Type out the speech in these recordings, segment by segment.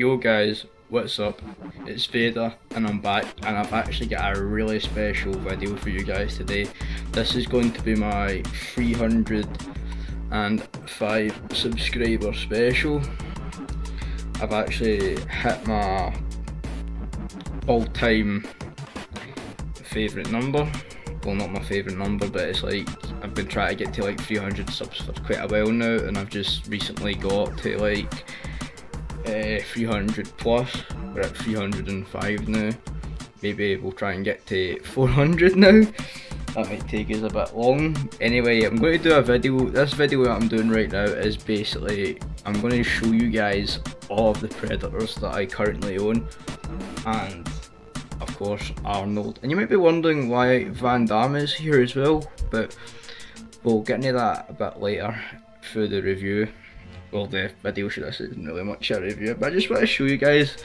Yo guys, what's up? It's Vader and I'm back, and I've actually got a really special video for you guys today. This is going to be my 305 subscriber special. I've actually hit my all-time favourite number. Well, not my favourite number, but it's like I've been trying to get to like 300 subs for quite a while now, and I've just recently got to like 300 plus. We're at 305 now. Maybe we'll try and get to 400 now. That might take us a bit long. Anyway, I'm going to do a video. This video that I'm doing right now is basically I'm going to show you guys all of the Predators that I currently own, and of course Arnold. And you might be wondering why Van Damme is here as well, but we'll get into that a bit later through the review. Well, the video should have isn't really much a review, but I just want to show you guys,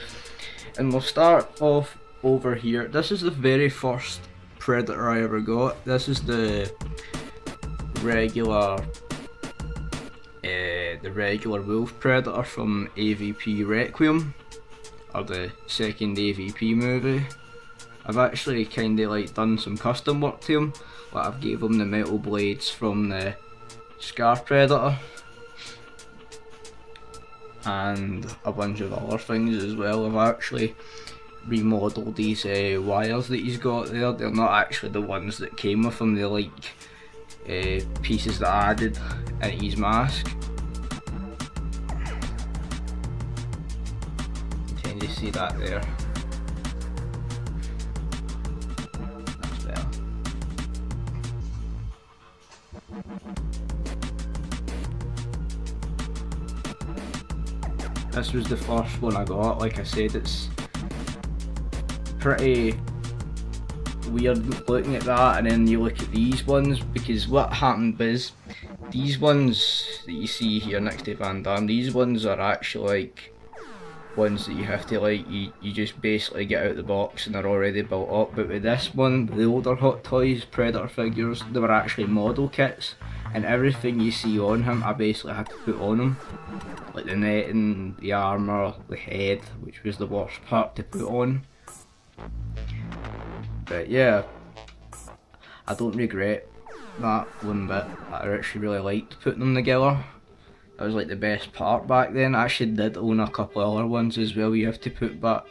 and we'll start off over here. This is the very first Predator I ever got. This is the regular Wolf Predator from AVP Requiem, or the second AVP movie. I've actually kind of like done some custom work to him. Like I've gave him the metal blades from the Scar Predator, and a bunch of other things as well. I've actually remodeled these wires that he's got there. They're not actually the ones that came with him, they're like pieces that I added in his mask. Can you see that there? That's better. This was the first one I got. Like I said, it's pretty weird looking at that, and then you look at these ones, because what happened is these ones that you see here next to Van Damme, these ones are actually like ones that you have to like, you just basically get out the box and they're already built up. But with this one, the older Hot Toys Predator figures, they were actually model kits, and everything you see on him I basically had to put on him. Like the netting, the armour, the head, which was the worst part to put on. But yeah, I don't regret that one bit. I actually really liked putting them together. That was like the best part back then. I actually did own a couple of other ones as well you have to put up.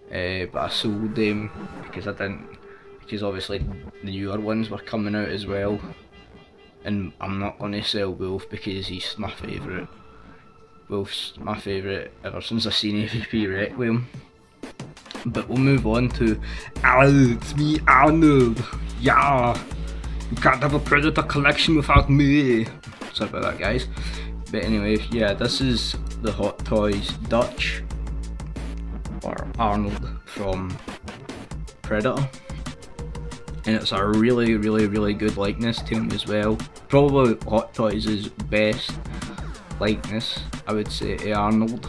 But I sold them because because obviously the newer ones were coming out as well. And I'm not going to sell Wolf because he's my favourite. Wolf's my favourite ever since I seen AVP Requiem. But we'll move on to Arnold. It's me, Arnold. Yeah, you can't have a Predator collection without me. Sorry about that, guys. But anyway, yeah, this is the Hot Toys Dutch, or Arnold from Predator. And it's a really good likeness to him as well. Probably Hot Toys' best likeness, I would say, to Arnold.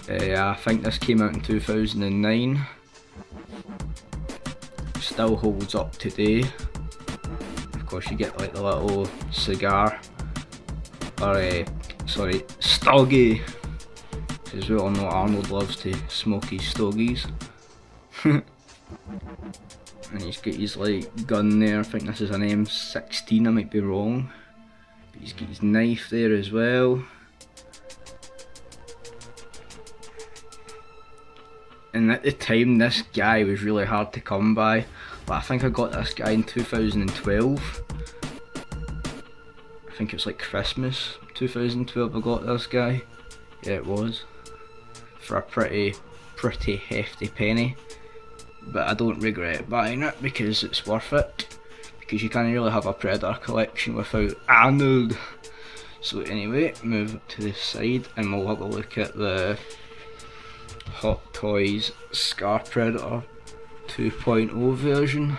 I think this came out in 2009. Still holds up today. Of course, you get like the little cigar, or sorry, stogie, because we all know Arnold loves to smoke his stogies. And he's got his like gun there. I think this is an M16, I might be wrong. But he's got his knife there as well. And at the time, this guy was really hard to come by. But I think I got this guy in 2012. I think it was like Christmas 2012 I got this guy. Yeah, it was. For a pretty hefty penny. But I don't regret buying it because it's worth it. Because you can't really have a Predator collection without Arnold. So anyway, move to the side and we'll have a look at the Hot Toys Scar Predator 2.0 version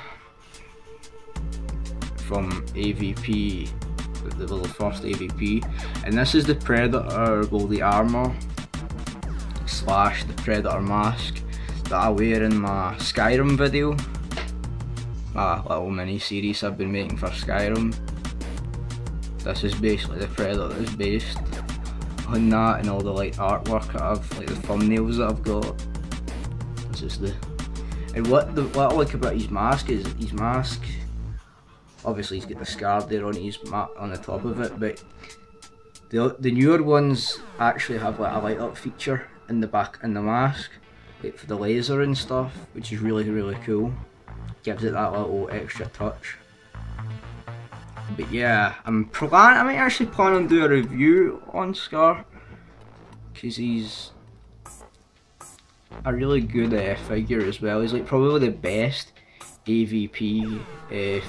from AVP, the first AVP. And this is the Predator, well, the armour / the Predator mask that I wear in my Skyrim video, my little mini series I've been making for Skyrim. This is basically the Predator that is based on that, and all the like artwork that I've, like the thumbnails that I've got. This is the, and what I like about his mask is his mask. Obviously, he's got the scar there on his on the top of it, but the newer ones actually have like a light up feature in the back in the mask, like for the laser and stuff, which is really cool. Gives it that little extra touch. But yeah, I might actually plan on doing a review on Scar, because he's a really good figure as well. He's like probably the best AVP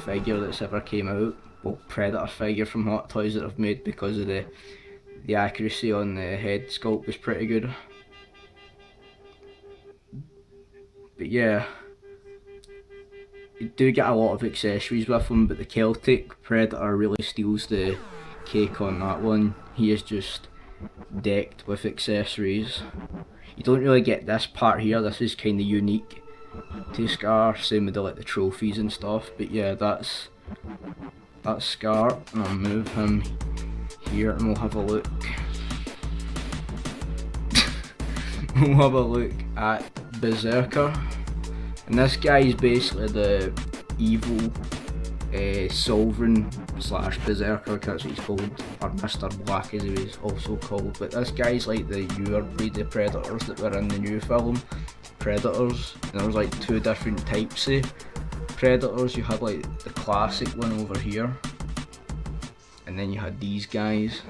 figure that's ever came out. Well, Predator figure from Hot Toys that I've made, because of the accuracy on the head sculpt was pretty good. But yeah, you do get a lot of accessories with him, but the Celtic Predator really steals the cake on that one. He is just decked with accessories. You don't really get this part here. This is kind of unique to Scar, same with the trophies and stuff. But yeah, that's Scar, and I'll move him here and we'll have a look. We'll have a look at Berserker, and this guy is basically the evil Sovereign slash Berserker, that's what he's called, or Mr. Black as he was also called. But this guy's like the newer breed of Predators that were in the new film, Predators. And there was like two different types of Predators. You had like the classic one over here, and then you had these guys.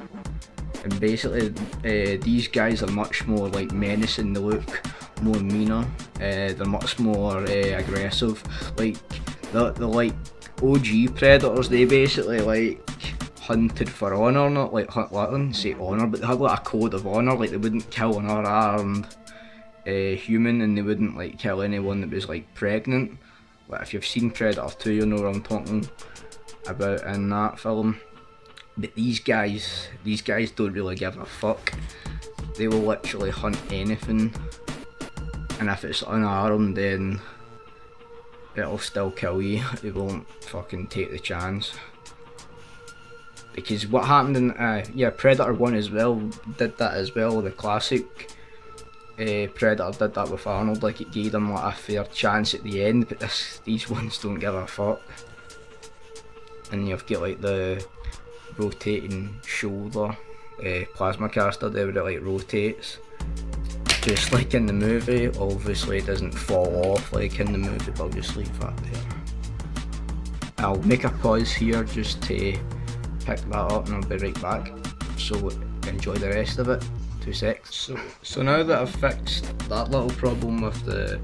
And basically these guys are much more like menacing. They look more meaner, they're much more aggressive. Like the like OG Predators, they basically like hunted for honour, not like hunt, I wouldn't say honour, but they had like a code of honour. Like they wouldn't kill an unarmed human, and they wouldn't like kill anyone that was like pregnant. Like if you've seen Predator 2, you know what I'm talking about in that film. But these guys don't really give a fuck. They will literally hunt anything, and if it's unarmed, then it'll still kill you. They won't fucking take the chance. Because what happened in Predator 1 as well did that as well. The classic Predator did that with Arnold. Like it gave him like a fair chance at the end, but these ones don't give a fuck. And you've got like the rotating shoulder plasma caster there, where it like rotates just like in the movie. Obviously it doesn't fall off like in the movie, but I'll just leave that there. I'll make a pause here just to pick that up, and I'll be right back, so enjoy the rest of it. 2 secs. So now that I've fixed that little problem with the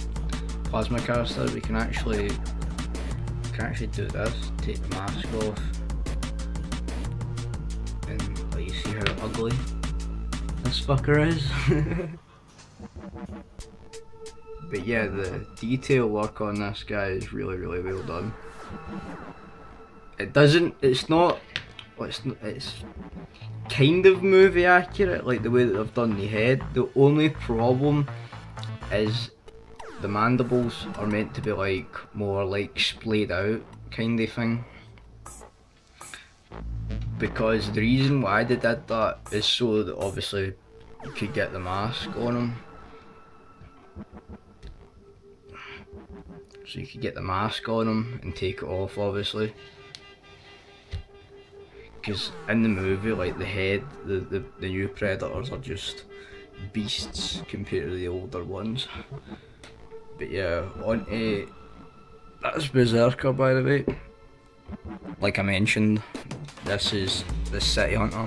plasma caster, we can actually do this. Take the mask off, and let you see how ugly this fucker is. But yeah, the detail work on this guy is really well done. It's kind of movie accurate, like the way that they've done the head. The only problem is the mandibles are meant to be like more like splayed out kind of thing. Because the reason why they did that is so that obviously you could get the mask on him. So you could get the mask on him and take it off, obviously. Because in the movie, like the head, the new Predators are just beasts compared to the older ones. But yeah, on to that's Berserker, by the way. Like I mentioned, this is the City Hunter,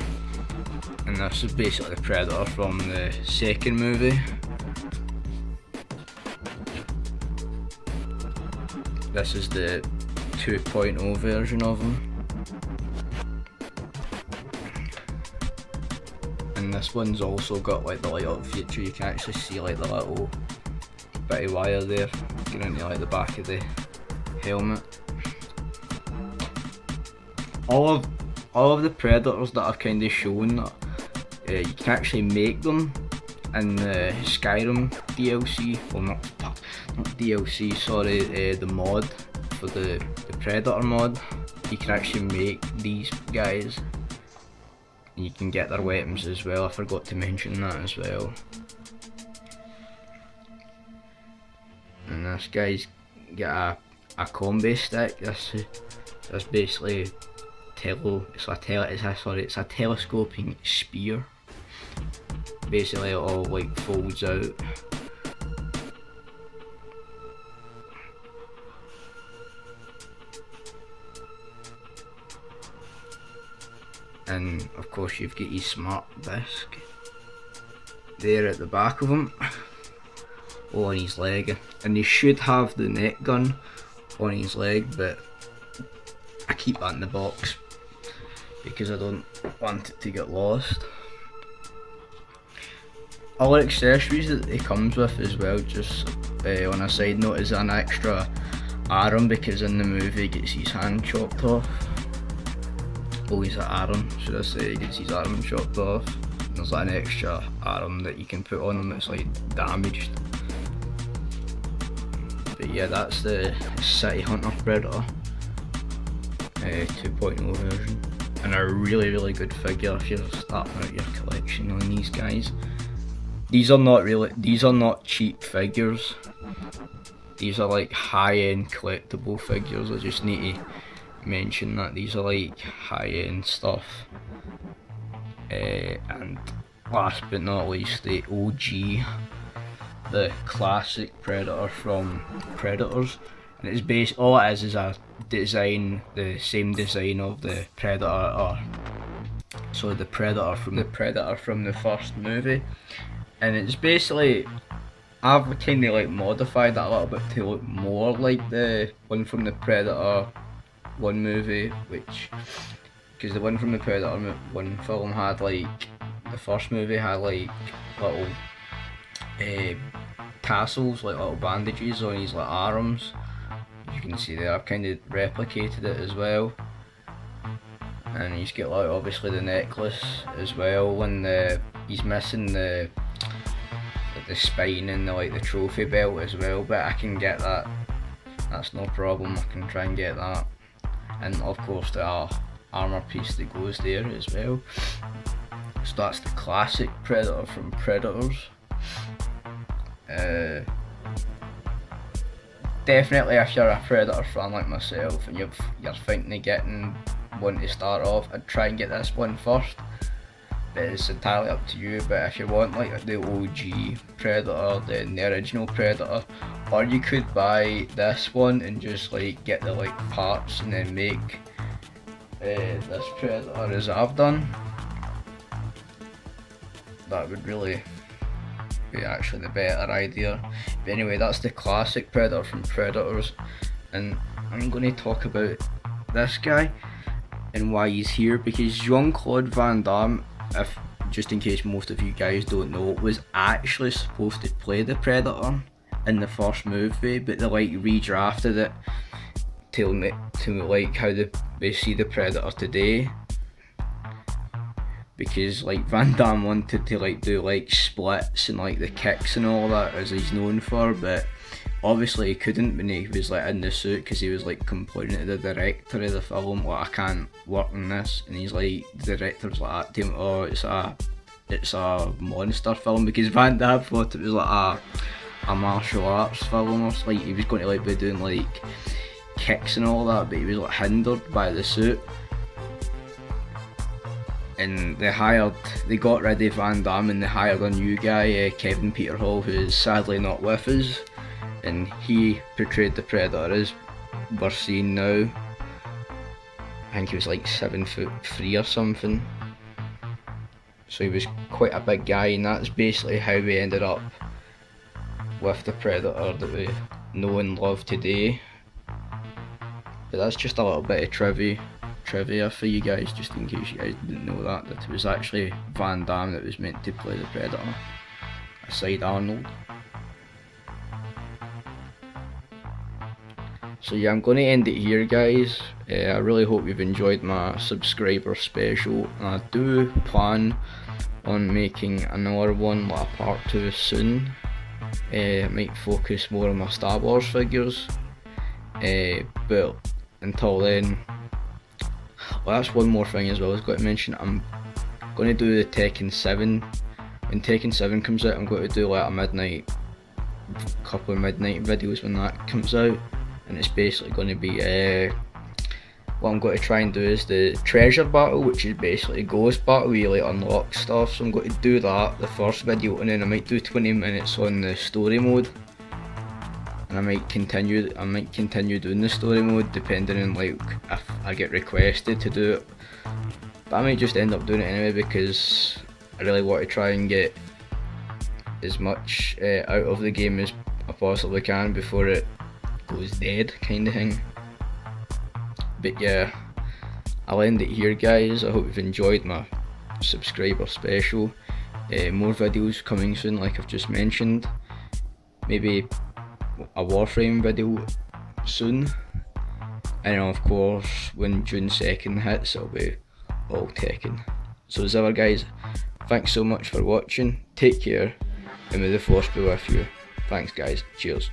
and this is basically the Predator from the second movie. This is the 2.0 version of him. And this one's also got like the light up feature. You can actually see like the little bit of wire there going into like the back of the helmet. All of the Predators that I've kind of shown, you can actually make them in the Skyrim DLC. Well, not DLC, sorry, the mod for the Predator mod. You can actually make these guys, And you can get their weapons as well, I forgot to mention that as well. And this guy's got a combi stick. This basically it's a telescoping spear. Basically it all like folds out. And of course you've got your smart disc there at the back of him, on his leg, and he should have the net gun on his leg, but I keep that in the box because I don't want it to get lost. All accessories that he comes with as well, just on a side note, is an extra arm, because in the movie he gets his hand chopped off. Oh, he's an arm, should I say, he gets his arm chopped off. And there's like an extra arm that you can put on him that's like damaged. But yeah, that's the City Hunter Predator 2.0 version. And a really good figure if you're starting out your collection on these guys. These are not cheap figures. These are like high-end collectible figures. I just need to mention that these are like high-end stuff. And last but not least, the OG, the classic Predator from Predators. And it's based, all it is a design, the same design of the Predator, so the Predator from the first movie. And it's basically, I've kind of like modified that a little bit to look more like the one from the Predator 1 movie, because the one from the Predator 1 film had like, the first movie had like little tassels, like little bandages on his like arms. As you can see there, I've kind of replicated it as well. And he's got like obviously the necklace as well, and he's missing the spine and the trophy belt as well, but I can get that, that's no problem, I can try and get that. And of course the armour piece that goes there as well. So that's the classic Predator from Predators. Definitely if you're a Predator fan like myself and you're thinking of getting one to start off, I'd try and get this one first. But it's entirely up to you. But if you want like the OG Predator, then the original Predator, or you could buy this one and just like get the like parts and then make this Predator as I've done. That would really be actually the better idea. But anyway, that's the classic Predator from Predators, and I'm going to talk about this guy and why he's here, because Jean-Claude Van Damme, if just in case most of you guys don't know, was actually supposed to play the Predator in the first movie, but they like redrafted it to like how they see the Predator today, because like Van Damme wanted to like do like splits and like the kicks and all that as he's known for, but obviously he couldn't when he was like in the suit, because he was like complaining to the director of the film, like, I can't work on this, and he's like, the director's like to him, oh, it's a monster film, because Van Damme thought it was like a martial arts film, or like he was going to like be doing like kicks and all that, but he was like hindered by the suit. And they got rid of Van Damme and they hired a new guy, Kevin Peter Hall, who is sadly not with us, and he portrayed the Predator as we're seeing now. I think he was like 7'3" or something, so he was quite a big guy, and that's basically how we ended up with the Predator that we know and love today. But that's just a little bit of trivia for you guys, just in case you guys didn't know that it was actually Van Damme that was meant to play the Predator aside Arnold. So yeah, I'm going to end it here, guys. I really hope you've enjoyed my subscriber special, and I do plan on making another one, like a part 2 soon. I might focus more on my Star Wars figures, but until then, well, that's one more thing as well I was going to mention. I'm going to do the Tekken 7. When Tekken 7 comes out, I'm going to do like a couple of midnight videos when that comes out, and it's basically going to be what I'm going to try and do is the treasure battle, which is basically a ghost battle where you like unlock stuff. So I'm going to do that, the first video, and then I might do 20 minutes on the story mode, and I might continue doing the story mode depending on like if I get requested to do it. But I might just end up doing it anyway because I really want to try and get as much out of the game as I possibly can before it goes dead, kind of thing. But yeah, I'll end it here, guys. I hope you've enjoyed my subscriber special. More videos coming soon, like I've just mentioned. Maybe a Warframe video soon. And of course, when June 2nd hits, it'll be all Tekken. So as ever, guys, thanks so much for watching. Take care, and may the force be with you. Thanks, guys. Cheers.